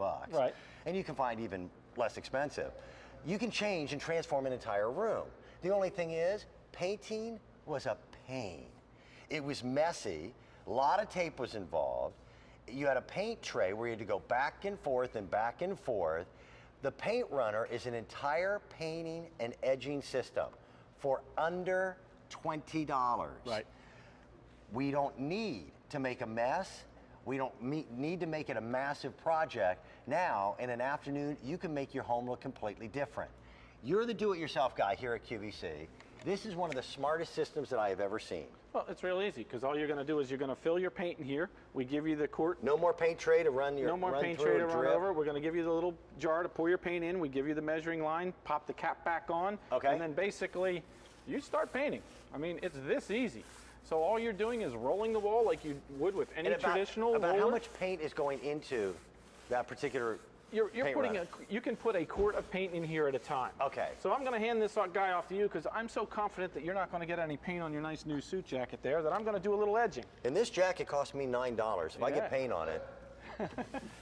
bucks. Right. And you can find even less expensive. You can change and transform an entire room. The only thing is, painting was a pain. It was messy, a lot of tape was involved. You had a paint tray where you had to go back and forth and back and forth. The paint runner is an entire painting and edging system for under $20. Right. We don't need to make a mess. We don't need to make it a massive project. Now, in an afternoon, you can make your home look completely different. You're the do-it-yourself guy here at QVC. This is one of the smartest systems that I have ever seen. Well, it's real easy, because all you're going to do is you're going to fill your paint in here. We give you the quart. No more paint tray to run your No more paint tray to run over. We're going to give you the little jar to pour your paint in. We give you the measuring line, pop the cap back on, okay. And then basically you start painting. I mean, it's this easy. So all you're doing is rolling the wall like you would with any traditional roller. How much paint is going into that particular You're putting you can put a quart of paint in here at a time. Okay. So I'm going to hand this guy off to you because I'm so confident that you're not going to get any paint on your nice new suit jacket there that I'm going to do a little edging. And this jacket cost me $9 if I get paint on it.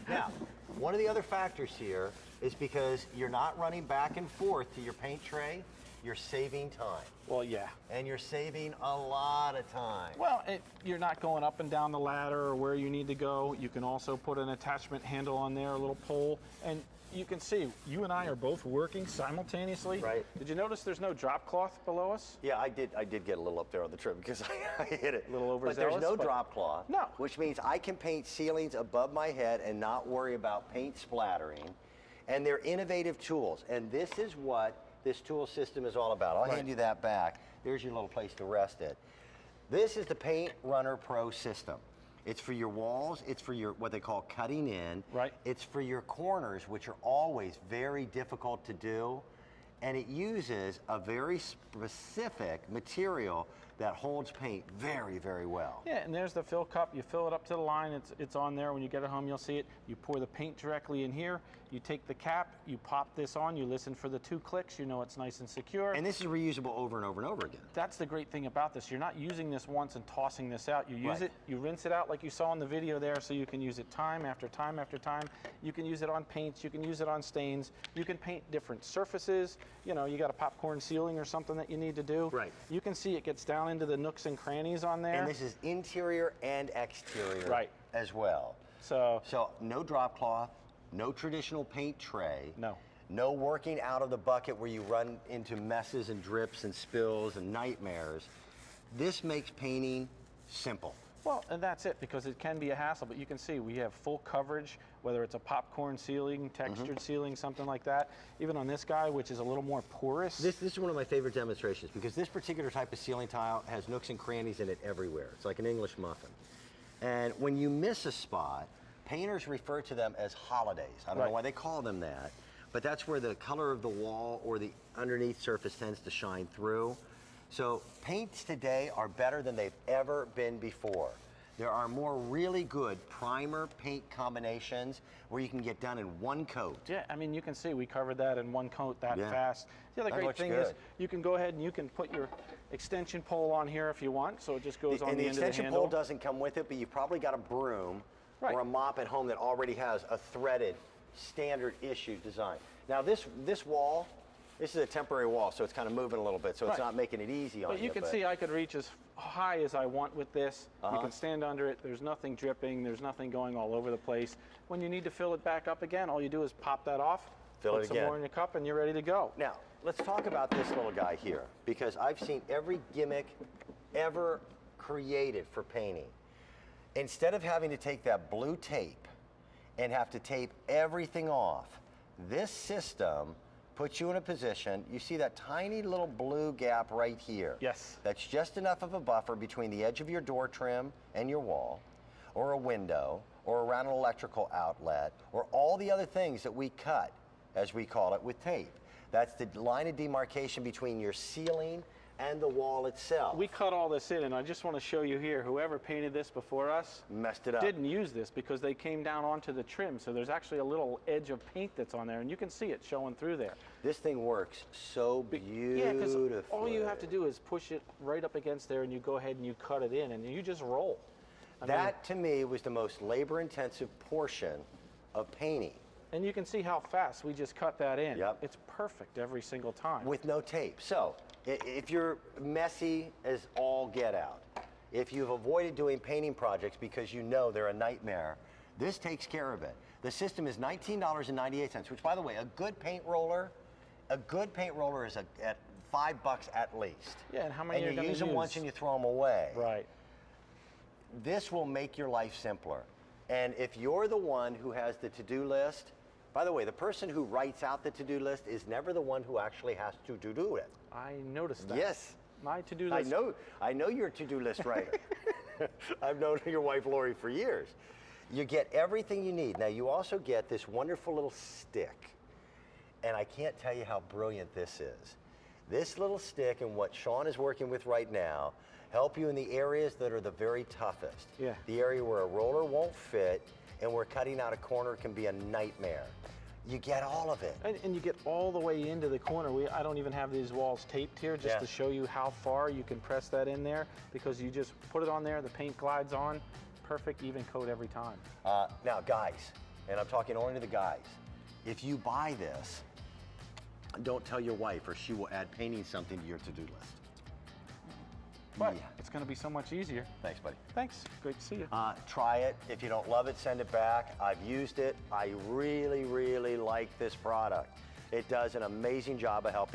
Now, one of the other factors here is because you're not running back and forth to your paint tray, you're saving time. Well, yeah. And you're saving a lot of time. Well, you're not going up and down the ladder or where you need to go. You can also put an attachment handle on there, a little pole, and you can see you and I are both working simultaneously. Right. Did you notice there's no drop cloth below us? Yeah, I did get a little up there on the trim because I hit it. A little overzealous. But there's no drop cloth. No. Which means I can paint ceilings above my head and not worry about paint splattering. And they're innovative tools. And this is what this tool system is all about. I'll hand you that back. There's your little place to rest it. This is the Paint Runner Pro system. It's for your walls, it's for your what they call cutting in. Right. It's for your corners, which are always very difficult to do. And it uses a very specific material that holds paint very, very well. Yeah, and there's the fill cup. You fill it up to the line. It's on there. When you get it home, you'll see it. You pour the paint directly in here. You take the cap, you pop this on, you listen for the 2 clicks, you know it's nice and secure. And this is reusable over and over and over again. That's the great thing about this. You're not using this once and tossing this out. You use it, you rinse it out like you saw in the video there, so you can use it time after time after time. You can use it on paints, you can use it on stains, you can paint different surfaces. You know, you got a popcorn ceiling or something that you need to do. Right. You can see it gets down into the nooks and crannies on there. And this is interior and exterior as well. So no drop cloth, no traditional paint tray. No. No working out of the bucket where you run into messes and drips and spills and nightmares. This makes painting simple. Well, and that's it, because it can be a hassle, but you can see we have full coverage, whether it's a popcorn ceiling, textured ceiling, something like that. Even on this guy, which is a little more porous. This is one of my favorite demonstrations because this particular type of ceiling tile has nooks and crannies in it everywhere. It's like an English muffin. And when you miss a spot, painters refer to them as holidays. I don't know why they call them that, but that's where the color of the wall or the underneath surface tends to shine through. So paints today are better than they've ever been before. There are more really good primer paint combinations where you can get done in one coat. Yeah, I mean, you can see we covered that in one coat that fast. The other great thing is you can go ahead and you can put your extension pole on here if you want, so it just goes on the end of the handle. And the extension pole doesn't come with it, but you've probably got a broom or a mop at home that already has a threaded standard issue design. Now this wall, this is a temporary wall, so it's kind of moving a little bit, so it's not making it easy on you. But you can see I could reach as high as I want with this. You can stand under it. There's nothing dripping. There's nothing going all over the place. When you need to fill it back up again, all you do is pop that off, put some more in your cup, and you're ready to go. Now, let's talk about this little guy here, because I've seen every gimmick ever created for painting. Instead of having to take that blue tape and have to tape everything off, this system puts you in a position, you see that tiny little blue gap right here. Yes. That's just enough of a buffer between the edge of your door trim and your wall, or a window, or around an electrical outlet, or all the other things that we cut, as we call it, with tape. That's the line of demarcation between your ceiling and the wall itself. We cut all this in, and I just want to show you here, whoever painted this before us messed it up. Didn't use this because they came down onto the trim, so there's actually a little edge of paint that's on there, and you can see it showing through there. This thing works so beautifully. Yeah, because all you have to do is push it right up against there, and you go ahead and you cut it in, and you just roll. That, to me, was the most labor-intensive portion of painting. And you can see how fast we just cut that in. Yep. It's perfect every single time. With no tape. So, if you're messy as all get out, if you've avoided doing painting projects because you know they're a nightmare, this takes care of it. The system is $19.98, which, by the way, a good paint roller is at $5 at least. Yeah, and how many and you're you use them use? once and you throw them away. Right. This will make your life simpler. And if you're the one who has the to-do list, by the way, the person who writes out the to-do list is never the one who actually has to do it. I noticed that. Yes. My to-do list. I know you're a to-do list writer. I've known your wife Lori for years. You get everything you need. Now you also get this wonderful little stick. And I can't tell you how brilliant this is. This little stick and what Sean is working with right now help you in the areas that are the very toughest. Yeah. The area where a roller won't fit and where cutting out a corner can be a nightmare. You get all of it. And you get all the way into the corner. I don't even have these walls taped here just to show you how far you can press that in there, because you just put it on there, the paint glides on, perfect even coat every time. Now guys, and I'm talking only to the guys, if you buy this, don't tell your wife or she will add painting something to your to-do list. But it's going to be so much easier. Thanks, buddy. Thanks. Great to see you. Try it. If you don't love it, send it back. I've used it. I really, really like this product. It does an amazing job of helping